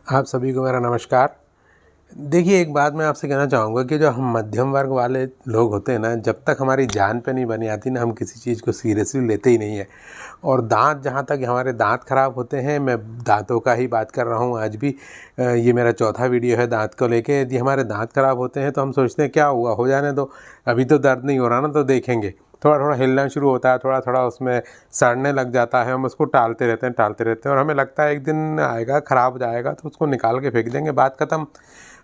आप सभी को मेरा नमस्कार। देखिए, एक बात मैं आपसे कहना चाहूँगा कि जो हम मध्यम वर्ग वाले लोग होते हैं ना, जब तक हमारी जान पे नहीं बनी आती ना, हम किसी चीज़ को सीरियसली लेते ही नहीं है। और दाँत, जहाँ तक हमारे दाँत ख़राब होते हैं, मैं दाँतों का ही बात कर रहा हूँ आज भी। ये मेरा चौथा वीडियो है दाँत को लेके। यदि हमारे दाँत ख़राब होते हैं तो हम सोचते हैं क्या हुआ, हो जाने दो, अभी तो दर्द नहीं हो रहा ना, तो देखेंगे। थोड़ा-थोड़ा हिलना शुरू होता है, थोड़ा-थोड़ा उसमें सड़ने लग जाता है, हम उसको टालते रहते हैं और हमें लगता है एक दिन आएगा, ख़राब हो जाएगा तो उसको निकाल के फेंक देंगे, बात ख़त्म।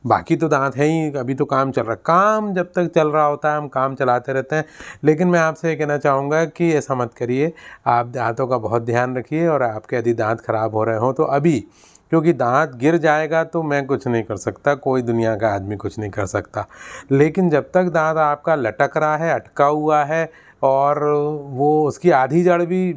बाकी तो दाँत हैं ही, अभी तो काम चल रहा है। काम जब तक चल रहा होता है हम काम चलाते रहते हैं। लेकिन मैं आपसे ये कहना चाहूँगा कि ऐसा मत करिए, आप दाँतों का बहुत ध्यान रखिए। और आपके यदि दाँत ख़राब हो रहे हों तो अभी, क्योंकि दाँत गिर जाएगा तो मैं कुछ नहीं कर सकता, कोई दुनिया का आदमी कुछ नहीं कर सकता। लेकिन जब तक दाँत आपका लटक रहा है, अटका हुआ है और वो उसकी आधी जड़ भी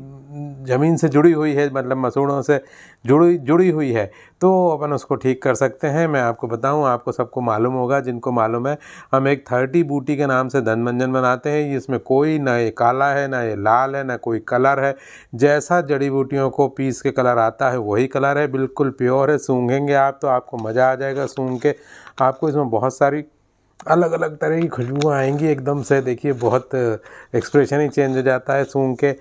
ज़मीन से जुड़ी हुई है, मतलब मसूड़ों से जुड़ी हुई है, तो अपन उसको ठीक कर सकते हैं। मैं आपको बताऊं, आपको सबको मालूम होगा, जिनको मालूम है, हम एक 30 बूटी के नाम से धनमंजन बनाते हैं। इसमें कोई ना ये काला है, ना ये लाल है, ना कोई कलर है। जैसा जड़ी बूटियों को पीस के कलर आता है वही कलर है, बिल्कुल प्योर है। सूंघेंगे आप तो आपको मज़ा आ जाएगा सूंघ के। आपको इसमें बहुत सारी अलग अलग तरह की खुशबुएँ आएंगी एकदम से। देखिए, बहुत एक्सप्रेशन ही चेंज हो जाता है सूंघ के।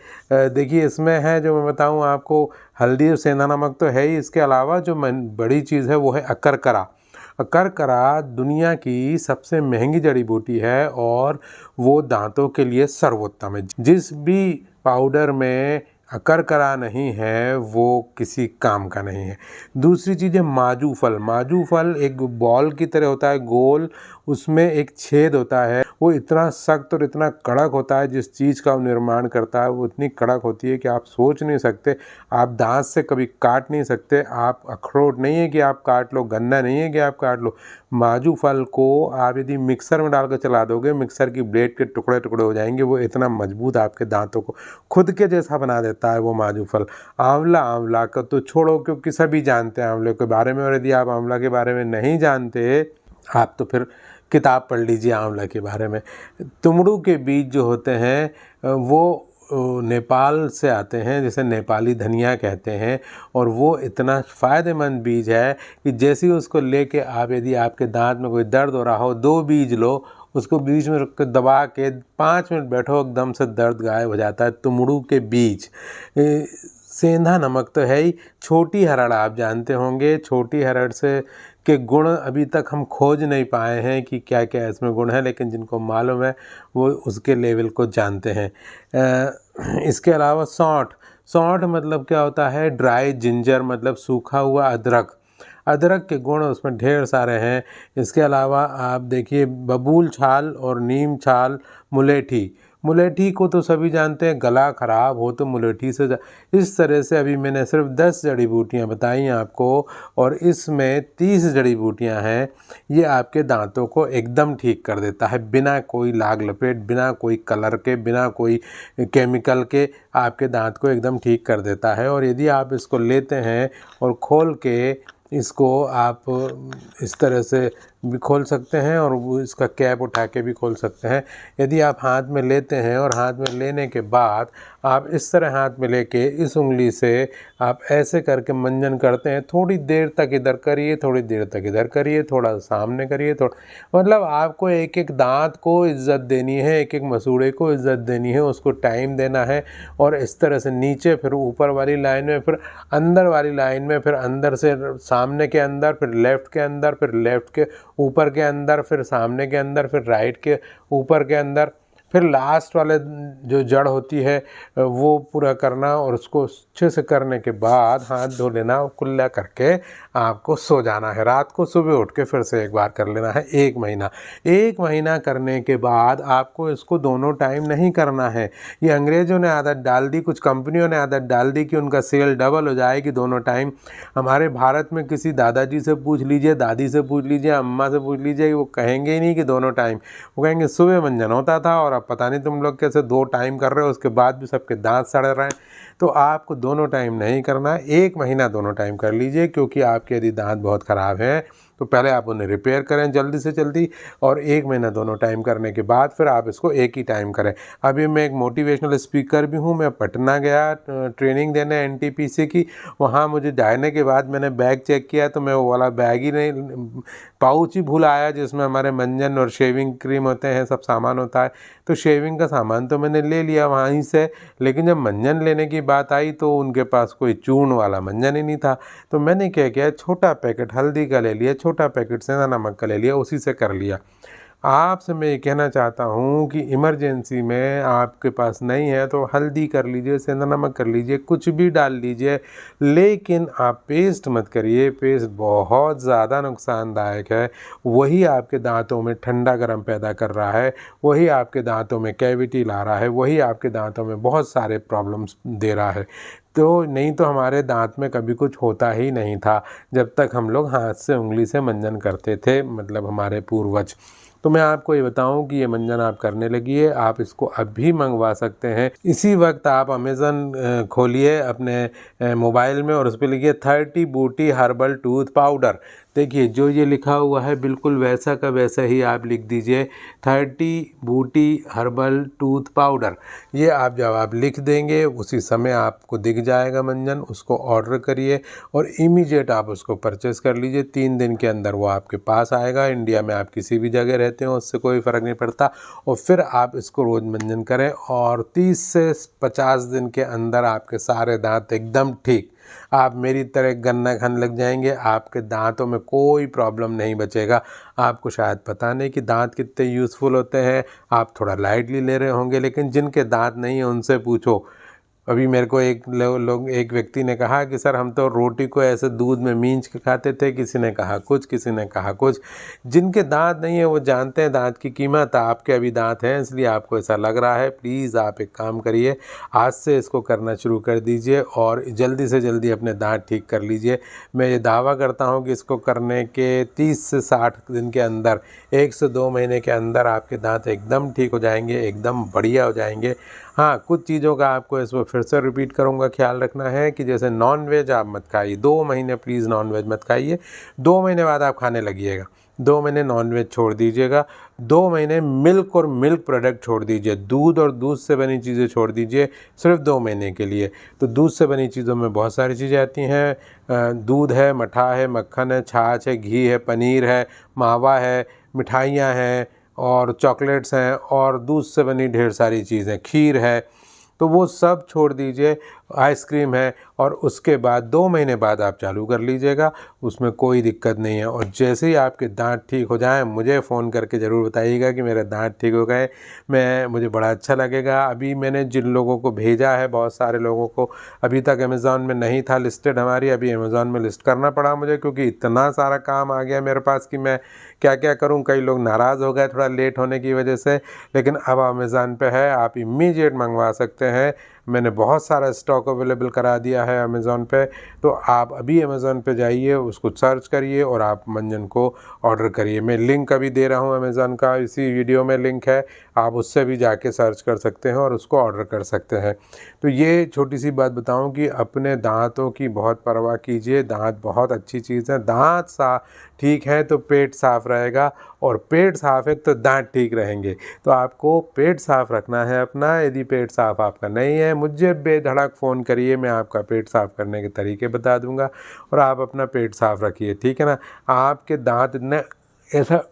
देखिए, इसमें है, जो मैं बताऊं आपको, हल्दी और सेंधा नमक तो है ही। इसके अलावा जो बड़ी चीज़ है वो है अकरकरा। अकरकरा दुनिया की सबसे महंगी जड़ी बूटी है और वो दांतों के लिए सर्वोत्तम है। जिस भी पाउडर में अकरकरा नहीं है वो किसी काम का नहीं है। दूसरी चीज़ है माजू फल। माजू फल एक बॉल की तरह होता है, गोल, उसमें एक छेद होता है। वो इतना सख्त और इतना कड़क होता है, जिस चीज़ का वो निर्माण करता है वो इतनी कड़क होती है कि आप सोच नहीं सकते। आप दांत से कभी काट नहीं सकते। आप, अखरोट नहीं है कि आप काट लो, गन्ना नहीं है कि आप काट लो। माजू फल को आप यदि मिक्सर में डाल कर चला दोगे, मिक्सर की ब्लेड के टुकड़े टुकड़े हो जाएंगे। वो इतना मजबूत आपके दांतों को खुद के जैसा बना देता है वो माजू फल। आंवला, आंवला का तो छोड़ो, क्योंकि सभी जानते हैं आंवले के बारे में। और यदि आप आंवला के बारे में नहीं जानते, आप तो फिर किताब पढ़ लीजिए आंवला के बारे में। तुमड़ू के बीज जो होते हैं वो नेपाल से आते हैं, जिसे नेपाली धनिया कहते हैं। और वो इतना फ़ायदेमंद बीज है कि जैसे ही उसको लेके आप, यदि आपके दांत में कोई दर्द हो रहा हो, 2 बीज लो, उसको बीच में रख के दबा के 5 मिनट बैठो, एकदम से दर्द गायब हो जाता है। तुमड़ू के बीज। सेंधा नमक तो है ही। छोटी हरड़ आप जानते होंगे। छोटी हरड़ से के गुण अभी तक हम खोज नहीं पाए हैं कि क्या क्या इसमें गुण है, लेकिन जिनको मालूम है वो उसके लेवल को जानते हैं। इसके अलावा सौंठ। सौंठ मतलब क्या होता है? ड्राई जिंजर, मतलब सूखा हुआ अदरक। अदरक के गुण उसमें ढेर सारे हैं। इसके अलावा आप देखिए, बबूल छाल और नीम छाल, मुलेठी। मुलेठी को तो सभी जानते हैं, गला ख़राब हो तो मुलेठी से इस तरह से अभी मैंने सिर्फ 10 जड़ी बूटियाँ बताई आपको, और इसमें 30 जड़ी बूटियाँ हैं। ये आपके दांतों को एकदम ठीक कर देता है, बिना कोई लाग लपेट, बिना कोई कलर के, बिना कोई केमिकल के। आपके दांत को एकदम ठीक कर देता है। और यदि आप इसको लेते हैं और खोल के इसको आप इस तरह से भी खोल सकते हैं, और वो इसका कैप उठा के भी खोल सकते हैं। यदि आप हाथ में लेते हैं और हाथ में लेने के बाद आप इस तरह हाथ में लेके इस उंगली से आप ऐसे करके मंजन करते हैं, थोड़ी देर तक इधर करिए, थोड़ी देर तक इधर करिए, थोड़ा सामने करिए, थोड़ा, मतलब आपको एक एक दांत को इज्जत देनी है, एक एक मसूड़े को इज्जत देनी है, उसको टाइम देना है। और इस तरह से नीचे, फिर ऊपर वाली लाइन में, फिर अंदर वाली लाइन में, फिर अंदर से सामने के अंदर, फिर लेफ़्ट के अंदर, फिर लेफ़्ट के ऊपर के अंदर, फिर सामने के अंदर, फिर राइट के ऊपर के अंदर, फिर लास्ट वाले जो जड़ होती है वो पूरा करना। और उसको अच्छे से करने के बाद हाथ धो लेना, और कुल्ला करके आपको सो जाना है। रात को सुबह उठ के फिर से एक बार कर लेना है। 1 महीना, 1 महीना करने के बाद आपको इसको दोनों टाइम नहीं करना है। ये अंग्रेज़ों ने आदत डाल दी, कुछ कंपनियों ने आदत डाल दी कि उनका सेल डबल हो जाएगी दोनों टाइम। हमारे भारत में किसी दादाजी से पूछ लीजिए, दादी से पूछ लीजिए, अम्मा से पूछ लीजिए, वो कहेंगे ही नहीं कि दोनों टाइम। वो कहेंगे सुबह मंजन होता था और अब पता नहीं तुम लोग कैसे 2 टाइम कर रहे हो, उसके बाद भी सबके दांत सड़ रहे हैं। तो आपको दोनों टाइम नहीं करना है, 1 महीना दोनों टाइम कर लीजिए। क्योंकि आपके यदि दांत बहुत ख़राब हैं तो पहले आप उन्हें रिपेयर करें जल्दी से जल्दी, और 1 महीना दोनों टाइम करने के बाद फिर आप इसको एक ही टाइम करें। अभी मैं एक मोटिवेशनल स्पीकर भी हूँ, मैं पटना गया ट्रेनिंग देने एनटीपीसी की। वहाँ मुझे जाने के बाद मैंने बैग चेक किया तो मैं वो वाला बैग ही नहीं, पाउच ही भूल आया जिसमें हमारे मंजन और शेविंग क्रीम होते हैं, सब सामान होता है। तो शेविंग का सामान तो मैंने ले लिया वहीं से, लेकिन जब मंजन लेने की बात आई तो उनके पास कोई चूर्ण वाला मंजन ही नहीं था। तो मैंने क्या किया, छोटा पैकेट हल्दी का ले लिया, छोटा पैकेट सेंधा नमक का ले लिया, उसी से कर लिया। आपसे मैं ये कहना चाहता हूँ कि इमरजेंसी में आपके पास नहीं है तो हल्दी कर लीजिए, सेंधा नमक कर लीजिए, कुछ भी डाल लीजिए, लेकिन आप पेस्ट मत करिए। पेस्ट बहुत ज़्यादा नुकसानदायक है। वही आपके दांतों में ठंडा गर्म पैदा कर रहा है, वही आपके दांतों में कैविटी ला रहा है, वही आपके दांतों में बहुत सारे प्रॉब्लम्स दे रहा है। तो नहीं तो हमारे दांत में कभी कुछ होता ही नहीं था जब तक हम लोग हाथ से उंगली से मंजन करते थे, मतलब हमारे पूर्वज। तो मैं आपको ये बताऊं कि ये मंजन आप करने लगिए, आप इसको अभी मंगवा सकते हैं। इसी वक्त आप अमेज़न खोलिए अपने मोबाइल में और उस पर लिखिए 30 बूटी हर्बल टूथ पाउडर। देखिए जो ये लिखा हुआ है बिल्कुल वैसा का वैसा ही आप लिख दीजिए, 30 बूटी हर्बल टूथ पाउडर। ये जब आप लिख देंगे उसी समय आपको दिख जाएगा मंजन, उसको ऑर्डर करिए और इमीडिएट आप उसको परचेस कर लीजिए। 3 दिन के अंदर वो आपके पास आएगा। इंडिया में आप किसी भी जगह रहते हो उससे कोई फ़र्क नहीं पड़ता। और फिर आप इसको रोज़ मंजन करें और 30 से 50 दिन के अंदर आपके सारे दांत एकदम ठीक, आप मेरी तरह गन्ना खाने लग जाएंगे। आपके दांतों में कोई प्रॉब्लम नहीं बचेगा। आपको शायद पता नहीं कि दांत कितने यूज़फुल होते हैं, आप थोड़ा लाइटली ले रहे होंगे, लेकिन जिनके दांत नहीं है उनसे पूछो। अभी मेरे को एक व्यक्ति ने कहा कि सर हम तो रोटी को ऐसे दूध में मींच के खाते थे, किसी ने कहा कुछ, किसी ने कहा कुछ। जिनके दांत नहीं है वो जानते हैं दांत की कीमत। आपके अभी दांत हैं इसलिए आपको ऐसा लग रहा है। प्लीज़ आप एक काम करिए, आज से इसको करना शुरू कर दीजिए और जल्दी से जल्दी अपने दांत ठीक कर लीजिए। मैं ये दावा करता हूँ कि इसको करने के 30 से 60 दिन के अंदर, 1 से 2 महीने के अंदर आपके दांत एकदम ठीक हो जाएंगे, एकदम बढ़िया हो जाएंगे। हाँ, कुछ चीज़ों का आपको इसमें फिर से रिपीट करूँगा, ख्याल रखना है कि जैसे नॉन वेज आप मत खाइए, 2 महीने प्लीज़ नॉन वेज मत खाइए। 2 महीने बाद आप खाने लगिएगा, 2 महीने नॉन वेज छोड़ दीजिएगा, 2 महीने मिल्क और मिल्क प्रोडक्ट छोड़ दीजिए, दूध और दूध से बनी चीज़ें छोड़ दीजिए सिर्फ 2 महीने के लिए। तो दूध से बनी चीज़ों में बहुत सारी चीज़ें आती हैं, दूध है, मट्ठा है, मक्खन है, छाछ है, घी है, पनीर है, मावा है, मिठाइयाँ हैं और चॉकलेट्स हैं और दूध से बनी ढेर सारी चीज़ें, खीर है, तो वो सब छोड़ दीजिए। आइसक्रीम है और उसके बाद 2 महीने बाद आप चालू कर लीजिएगा, उसमें कोई दिक्कत नहीं है। और जैसे ही आपके दांत ठीक हो जाएं मुझे फ़ोन करके ज़रूर बताइएगा कि मेरे दांत ठीक हो गए। मुझे बड़ा अच्छा लगेगा। अभी मैंने जिन लोगों को भेजा है, बहुत सारे लोगों को अभी तक अमेज़ॉन में नहीं था लिस्टेड हमारी, अभी अमेज़ॉन में लिस्ट करना पड़ा मुझे, क्योंकि इतना सारा काम आ गया मेरे पास कि मैं क्या क्या करूं। कई लोग नाराज़ हो गए थोड़ा लेट होने की वजह से, लेकिन अब अमेज़ॉन पे है, आप इमीडिएट मंगवा सकते हैं। मैंने बहुत सारा स्टॉक अवेलेबल करा दिया है अमेज़ॉन पे, तो आप अभी अमेज़ॉन पे जाइए, उसको सर्च करिए और आप मंजन को ऑर्डर करिए। मैं लिंक अभी दे रहा हूँ अमेज़ॉन का, इसी वीडियो में लिंक है, आप उससे भी जाके सर्च कर सकते हैं और उसको ऑर्डर कर सकते हैं। तो ये छोटी सी बात बताऊँ कि अपने दांतों की बहुत परवाह कीजिए। दांत बहुत अच्छी चीज़ है, दांत ठीक है तो पेट साफ़ रहेगा और पेट साफ़ है तो दांत ठीक रहेंगे। तो आपको पेट साफ़ रखना है अपना। यदि पेट साफ़ आपका नहीं है, मुझे बेधड़क फ़ोन करिए, मैं आपका पेट साफ़ करने के तरीके बता दूंगा और आप अपना पेट साफ़ रखिए, ठीक है ना। आपके दांत इतने ऐसा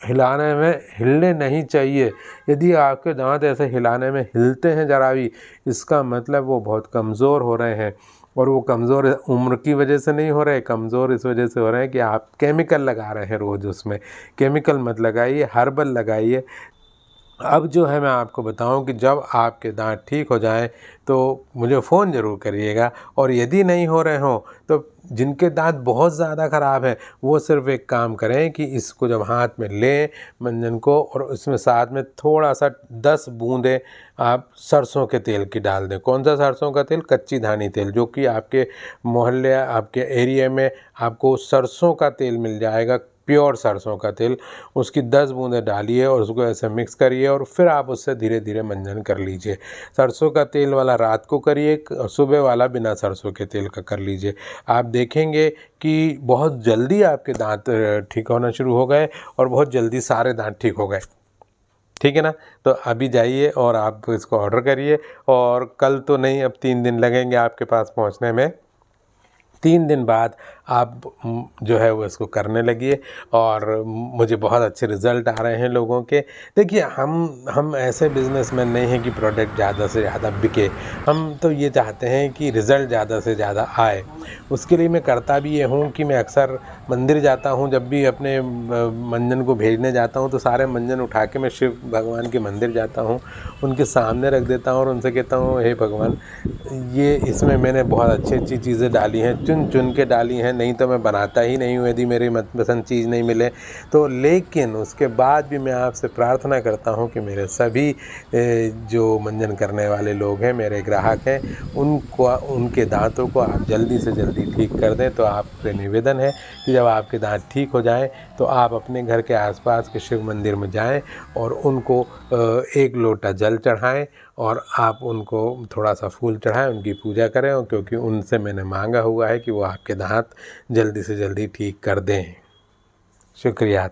हिलाने में हिलने नहीं चाहिए। यदि आपके दांत ऐसे हिलाने में हिलते हैं ज़रा भी, इसका मतलब वो बहुत कमज़ोर हो रहे हैं। और वो कमज़ोर उम्र की वजह से नहीं हो रहे, कमज़ोर इस वजह से हो रहे हैं कि आप केमिकल लगा रहे हैं रोज़। उसमें केमिकल मत लगाइए, हर्बल लगाइए। अब जो है मैं आपको बताऊं कि जब आपके दांत ठीक हो जाएं तो मुझे फ़ोन ज़रूर करिएगा। और यदि नहीं हो रहे हों तो जिनके दांत बहुत ज़्यादा ख़राब हैं वो सिर्फ एक काम करें कि इसको जब हाथ में लें मंजन को, और उसमें साथ में थोड़ा सा 10 बूंदें आप सरसों के तेल की डाल दें। कौन सा सरसों का तेल? कच्ची धानी तेल, जो कि आपके मोहल्ले, आपके एरिया में आपको सरसों का तेल मिल जाएगा। प्योर सरसों का तेल, उसकी 10 बूंदें डालिए और उसको ऐसे मिक्स करिए और फिर आप उससे धीरे धीरे मंजन कर लीजिए। सरसों का तेल वाला रात को करिए, सुबह वाला बिना सरसों के तेल का कर लीजिए। आप देखेंगे कि बहुत जल्दी आपके दांत ठीक होना शुरू हो गए और बहुत जल्दी सारे दांत ठीक हो गए। ठीक है ना? तो अभी जाइए और आप इसको ऑर्डर करिए, और कल तो नहीं, अब 3 दिन लगेंगे आपके पास पहुंचने में। 3 दिन बाद आप जो है वो इसको करने लगिए, और मुझे बहुत अच्छे रिज़ल्ट आ रहे हैं लोगों के। देखिए, हम ऐसे बिज़नेसमैन नहीं हैं कि प्रोडक्ट ज़्यादा से ज़्यादा बिके। हम तो ये चाहते हैं कि रिज़ल्ट ज़्यादा से ज़्यादा आए। उसके लिए मैं करता भी ये हूँ कि मैं अक्सर मंदिर जाता हूँ, जब भी अपने मंजन को भेजने जाता हूँ तो सारे मंजन उठा के मैं शिव भगवान के मंदिर जाता हूँ, उनके सामने रख देता हूँ और उनसे कहता हूँ, हे भगवान, ये इसमें मैंने बहुत अच्छी चीज़ें डाली हैं, चुन चुन के डाली हैं, नहीं तो मैं बनाता ही नहीं हूँ यदि मेरी मनपसंद चीज़ नहीं मिले तो। लेकिन उसके बाद भी मैं आपसे प्रार्थना करता हूँ कि मेरे सभी जो मंजन करने वाले लोग हैं, मेरे ग्राहक हैं, उनके दांतों को आप जल्दी से जल्दी ठीक कर दें। तो आपसे निवेदन है कि जब आपके दांत ठीक हो जाएं तो आप अपने घर के आसपास के शिव मंदिर में जाएं और उनको 1 लोटा जल चढ़ाएं, और आप उनको थोड़ा सा फूल चढ़ाएं, उनकी पूजा करें, और क्योंकि उनसे मैंने मांगा हुआ है कि वो आपके दांत जल्दी से जल्दी ठीक कर दें। शुक्रिया।